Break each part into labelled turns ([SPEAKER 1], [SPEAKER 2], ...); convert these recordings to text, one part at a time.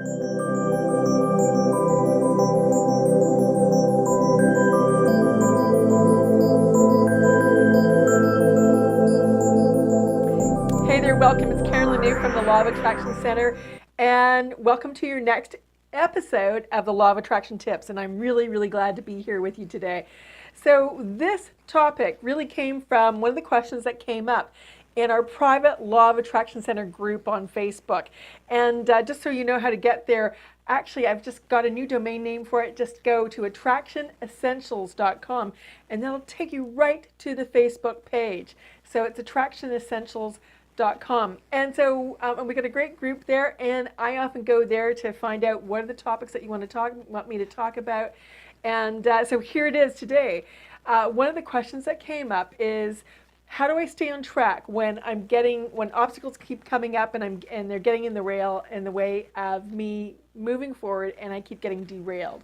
[SPEAKER 1] Hey there, welcome. It's Karen Lanoux from the Law of Attraction Center, and welcome to your next episode of the Law of Attraction Tips. And I'm really, really glad to be here with you today. So, this topic really came from one of the questions that came up in our private Law of Attraction Center group on Facebook. And just so you know how to get there, actually, I've just got a new domain name for it. Just go to attractionessentials.com, and that'll take you right to the Facebook page. So, it's attractionessentials.com. And so we got a great group there, and I often go there to find out what are the topics that you want me to talk about. And so here it is today. One of the questions that came up is, how do I stay on track when obstacles keep coming up and they're getting in the way of me moving forward, and I keep getting derailed?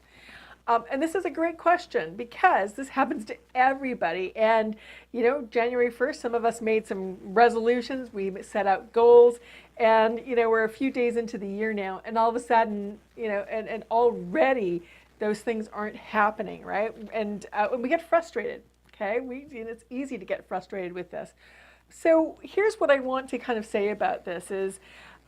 [SPEAKER 1] And this is a great question because this happens to everybody. And, January 1st, some of us made some resolutions. We set out goals. And, we're a few days into the year now. And all of a sudden, and already those things aren't happening, right? And we get frustrated, okay? It's easy to get frustrated with this. So here's what I want to kind of say about this is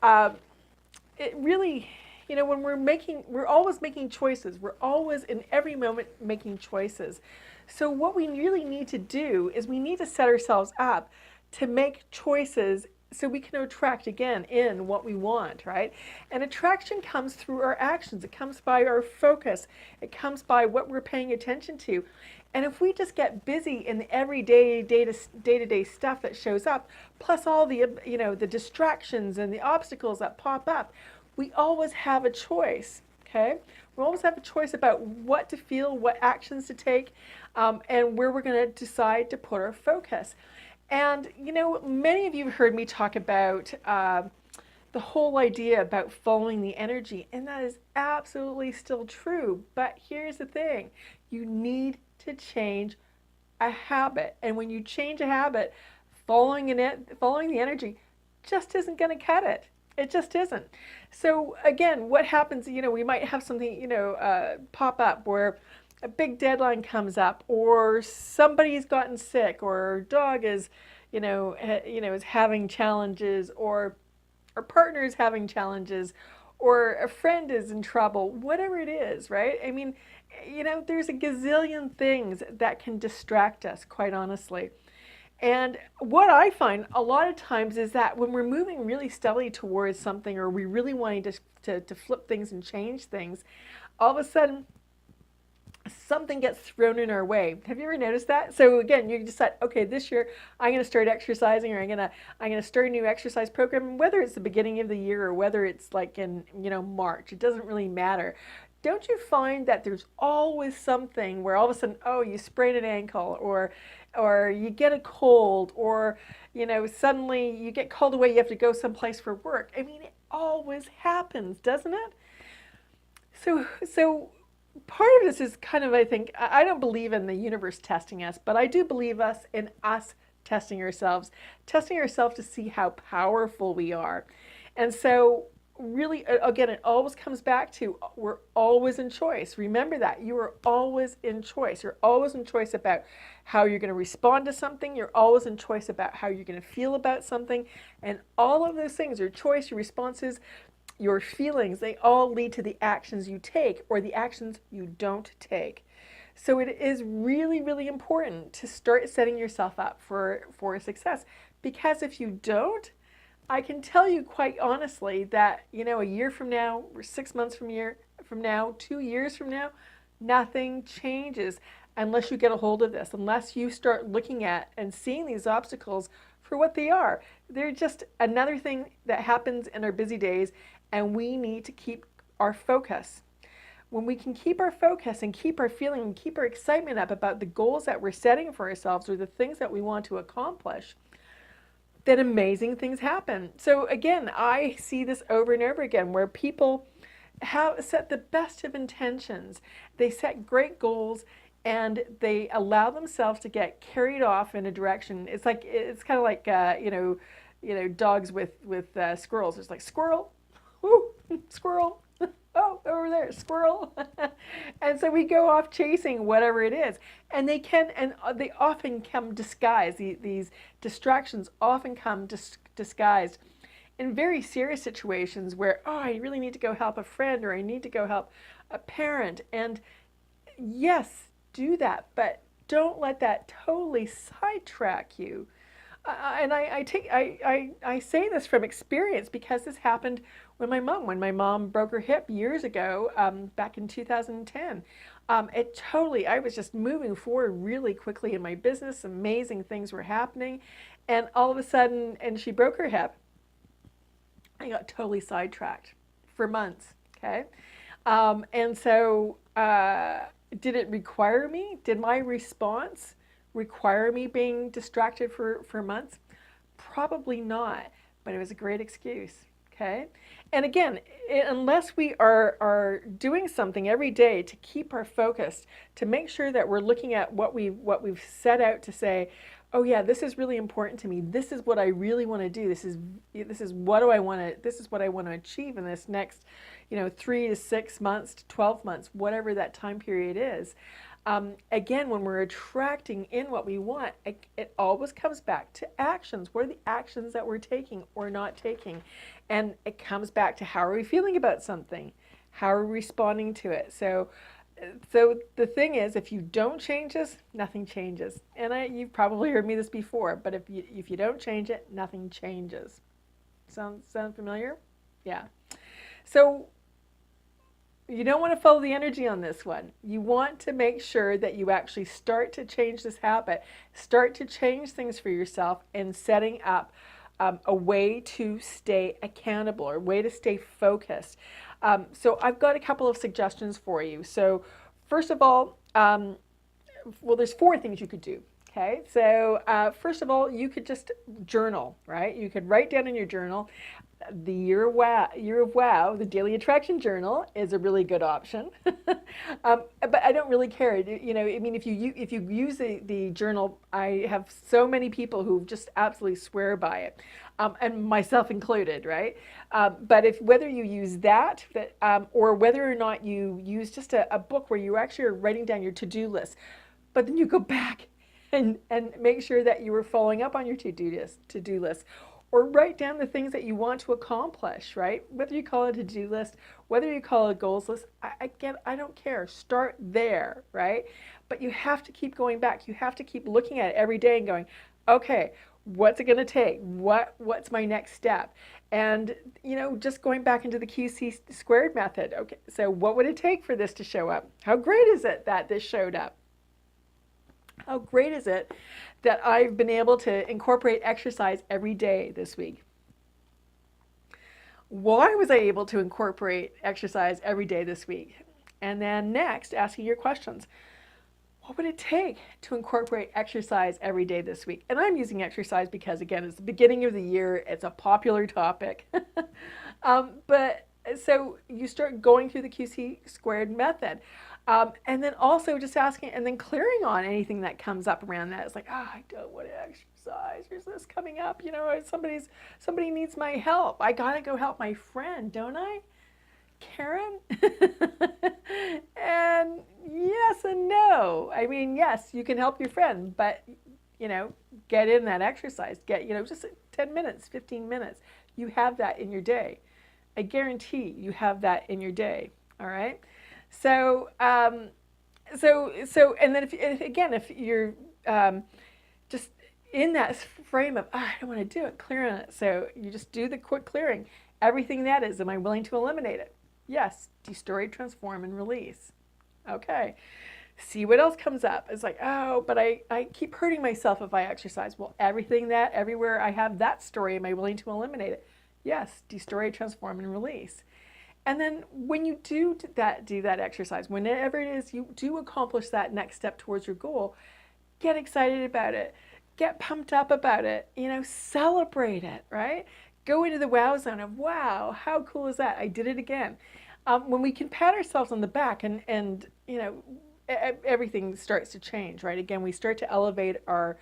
[SPEAKER 1] it really... when we're always making choices. We're always in every moment making choices. So what we really need to do is we need to set ourselves up to make choices so we can attract again in what we want, right? And attraction comes through our actions. It comes by our focus. It comes by what we're paying attention to. And if we just get busy in the everyday, day-to-day stuff that shows up, plus all the, the distractions and the obstacles that pop up, we always have a choice, okay? We always have a choice about what to feel, what actions to take, and where we're going to decide to put our focus. And, many of you have heard me talk about the whole idea about following the energy, and that is absolutely still true. But here's the thing. You need to change a habit. And when you change a habit, following the energy just isn't going to cut it. It just isn't. So again, what happens, we might have something, pop up where a big deadline comes up, or somebody's gotten sick, or our dog is, is having challenges, or our partner is having challenges, or a friend is in trouble, whatever it is, right? I mean, there's a gazillion things that can distract us, quite honestly. And what I find a lot of times is that when we're moving really steadily towards something, or we really wanting to flip things and change things, all of a sudden something gets thrown in our way. Have you ever noticed that? So again, you decide, okay, this year I'm going to start exercising, or I'm going to start a new exercise program, whether it's the beginning of the year or whether it's like in March. It doesn't really matter. Don't you find that there's always something where all of a sudden, oh, you sprain an ankle, or you get a cold, or suddenly you get called away, you have to go someplace for work. I mean, it always happens, doesn't it? So part of this is kind of, I think, I don't believe in the universe testing us, but I do believe in us testing ourselves to see how powerful we are. And so really, again, it always comes back to we're always in choice. Remember that. You are always in choice. You're always in choice about how you're going to respond to something. You're always in choice about how you're going to feel about something. And all of those things, your choice, your responses, your feelings, they all lead to the actions you take or the actions you don't take. So it is really, really important to start setting yourself up for success. Because if you don't, I can tell you quite honestly that, a year from now, or 6 months from now, 2 years from now, nothing changes unless you get a hold of this, unless you start looking at and seeing these obstacles for what they are. They're just another thing that happens in our busy days, and we need to keep our focus. When we can keep our focus and keep our feeling and keep our excitement up about the goals that we're setting for ourselves or the things that we want to accomplish, then amazing things happen. So again, I see this over and over again where people have set the best of intentions. They set great goals and they allow themselves to get carried off in a direction. It's kind of like dogs with squirrels. It's like, squirrel, Ooh, squirrel. Oh, over there, squirrel. And so we go off chasing whatever it is. And they often come disguised. These distractions often come disguised in very serious situations where, oh, I really need to go help a friend or I need to go help a parent. And yes, do that, but don't let that totally sidetrack you. And I say this from experience because this happened when my mom broke her hip years ago, back in 2010. I was just moving forward really quickly in my business. Amazing things were happening. And all of a sudden, and she broke her hip. I got totally sidetracked for months. Okay. And so, did it require me? Did my response require me being distracted for months? Probably not, but it was a great excuse. Okay. And again, unless we are doing something every day to keep our focus, to make sure that we're looking at what we've set out to say, oh yeah, this is really important to me. This is what I really want to do. This is what do I want to this is what I want to achieve in this next, 3 to 6 months to 12 months, whatever that time period is. Again, when we're attracting in what we want, it always comes back to actions. What are the actions that we're taking or not taking? And it comes back to how are we feeling about something? How are we responding to it? So the thing is, if you don't change this, nothing changes. And you've probably heard me this before, but if you don't change it, nothing changes. Sound familiar? Yeah. So you don't want to follow the energy on this one. You want to make sure that you actually start to change this habit, start to change things for yourself, and setting up a way to stay accountable or a way to stay focused. So I've got a couple of suggestions for you. So first of all, well, there's 4 things you could do. Okay, so first of all, you could just journal, right? You could write down in your journal. The Year of Wow, the Daily Attraction Journal is a really good option. But I don't really care. I mean, if you use the journal, I have so many people who just absolutely swear by it, and myself included, right? But whether you use that, or whether or not you use just a book where you actually are writing down your to-do list, but then you go back and make sure that you were following up on your to-do list, or write down the things that you want to accomplish, right? Whether you call it a to-do list, whether you call it a goals list, I don't care. Start there, right? But you have to keep going back. You have to keep looking at it every day and going, okay, what's it going to take? What's my next step? And, just going back into the QC squared method. Okay, so what would it take for this to show up? How great is it that this showed up? How great is it that I've been able to incorporate exercise every day this week? Why was I able to incorporate exercise every day this week? And then next, asking your questions. What would it take to incorporate exercise every day this week? And I'm using exercise because, again, it's the beginning of the year. It's a popular topic. But so you start going through the QC squared method. And then also just asking and then clearing on anything that comes up around that. It's like, I don't want to exercise. There's this coming up. Somebody needs my help. I got to go help my friend, don't I? Karen? And yes and no. I mean, yes, you can help your friend, but, get in that exercise. Get, just 10 minutes, 15 minutes. You have that in your day. I guarantee you have that in your day. All right? So, and then if you're just in that frame of, I don't want to do it, clear on it. So you just do the quick clearing. Everything that is, am I willing to eliminate it? Yes. Destroy, transform, and release. Okay. See what else comes up. It's like, but I keep hurting myself if I exercise. Well, everywhere I have that story, am I willing to eliminate it? Yes. Destroy, transform, and release. And then when you do that exercise, whenever it is you do accomplish that next step towards your goal, get excited about it. Get pumped up about it. Celebrate it, right? Go into the wow zone of, wow, how cool is that? I did it again. When we can pat ourselves on the back and everything starts to change, right? Again, we start to elevate our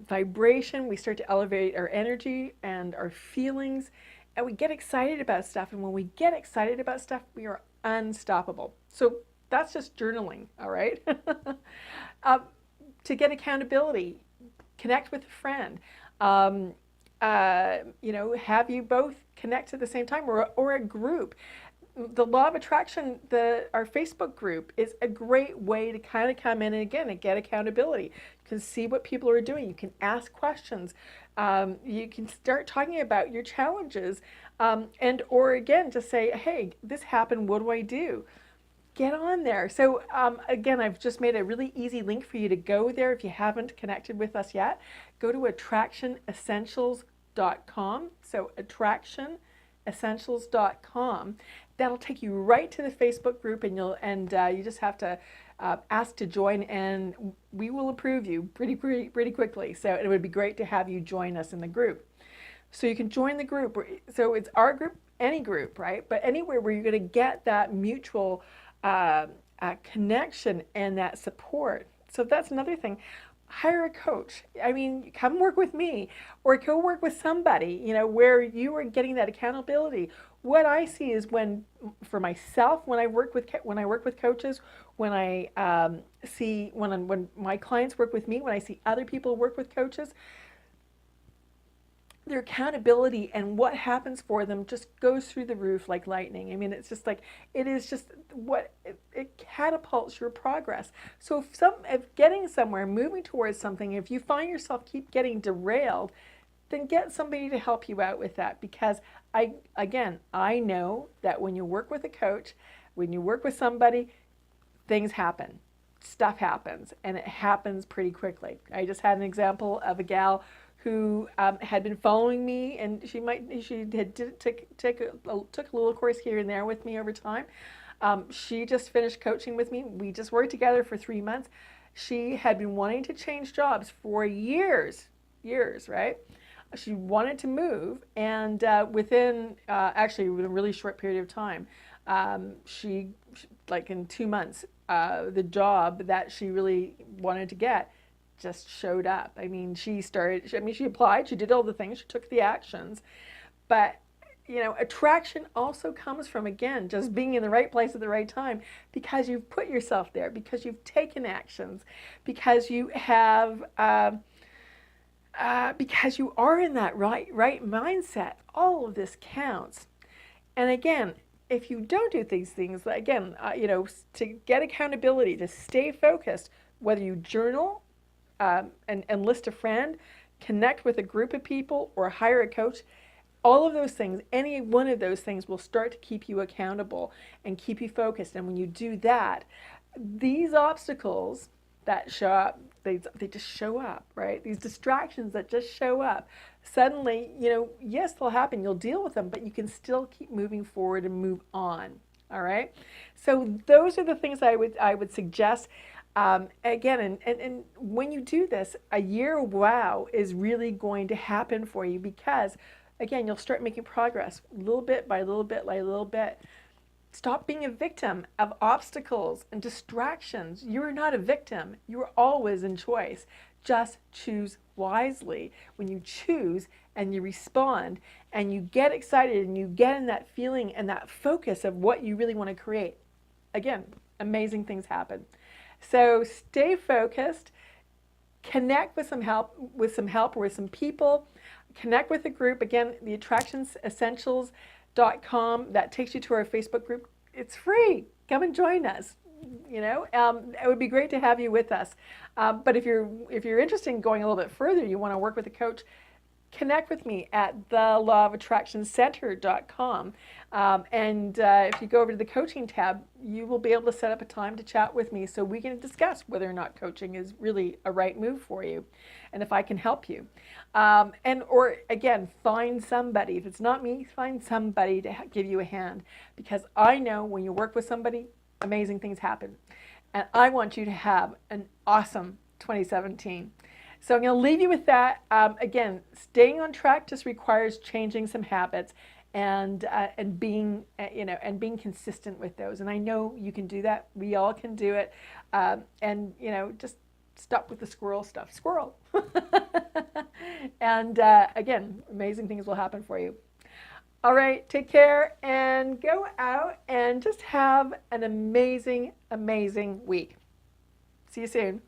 [SPEAKER 1] vibration. We start to elevate our energy and our feelings. we get excited about stuff. And when we get excited about stuff, we are unstoppable. So that's just journaling, all right? uh, to get accountability, connect with a friend. Have you both connect at the same time, or a group. The law of attraction, our Facebook group is a great way to kind of come in and again and get accountability. You can see what people are doing. You can ask questions. You can start talking about your challenges, or again just say, hey, this happened. What do I do? Get on there. So again, I've just made a really easy link for you to go there if you haven't connected with us yet. Go to attractionessentials.com. So attractionessentials.com. That'll take you right to the Facebook group, and you just have to ask to join, and we will approve you pretty quickly. So it would be great to have you join us in the group. So you can join the group. So it's our group, any group, right? But anywhere where you're going to get that mutual connection and that support. So that's another thing. Hire a coach. I mean, come work with me, or go work with somebody, where you are getting that accountability. What I see is for myself, when I work with coaches, when my clients work with me, when I see other people work with coaches, their accountability and what happens for them just goes through the roof like lightning. I mean, it's just like, it is just it catapults your progress. So if getting somewhere, moving towards something, if you find yourself keep getting derailed, then get somebody to help you out with that. Because I know that when you work with a coach, when you work with somebody, things happen. Stuff happens, and it happens pretty quickly. I just had an example of a gal who had been following me, and she took a little course here and there with me over time. She just finished coaching with me. We just worked together for 3 months. She had been wanting to change jobs for years, right? She wanted to move, and within actually a really short period of time, she like in 2 months, the job that she really wanted to get just showed up. I mean, she applied, she did all the things, she took the actions, but attraction also comes from, again, just being in the right place at the right time, because you've put yourself there, because you've taken actions, because you have, because you are in that right mindset. All of this counts. And again, if you don't do these things, again, to get accountability, to stay focused, whether you journal, and enlist a friend, connect with a group of people, or hire a coach, all of those things, any one of those things will start to keep you accountable and keep you focused. And when you do that, these obstacles that show up, they just show up, right? These distractions that just show up, suddenly, yes, they'll happen. You'll deal with them, but you can still keep moving forward and move on. All right. So those are the things I would suggest. Again, and when you do this, a year wow is really going to happen for you, because, again, you'll start making progress little bit by little bit by little bit. Stop being a victim of obstacles and distractions. You're not a victim. You're always in choice. Just choose wisely. When you choose and you respond and you get excited and you get in that feeling and that focus of what you really want to create, again, amazing things happen. So stay focused, connect with some help or with some people, connect with a group. Again, the attractionessentials.com, that takes you to our Facebook group. It's free. Come and join us. It would be great to have you with us. But if you're interested in going a little bit further, you want to work with a coach, connect with me at thelawofattractioncenter.com. If you go over to the coaching tab, you will be able to set up a time to chat with me so we can discuss whether or not coaching is really a right move for you and if I can help you. Or again, find somebody. If it's not me, find somebody to give you a hand, because I know when you work with somebody, amazing things happen. And I want you to have an awesome 2017. So I'm going to leave you with that. Again, staying on track just requires changing some habits and being consistent with those. And I know you can do that. We all can do it. Just stop with the squirrel stuff. Squirrel. And again, amazing things will happen for you. All right, take care and go out and just have an amazing, amazing week. See you soon.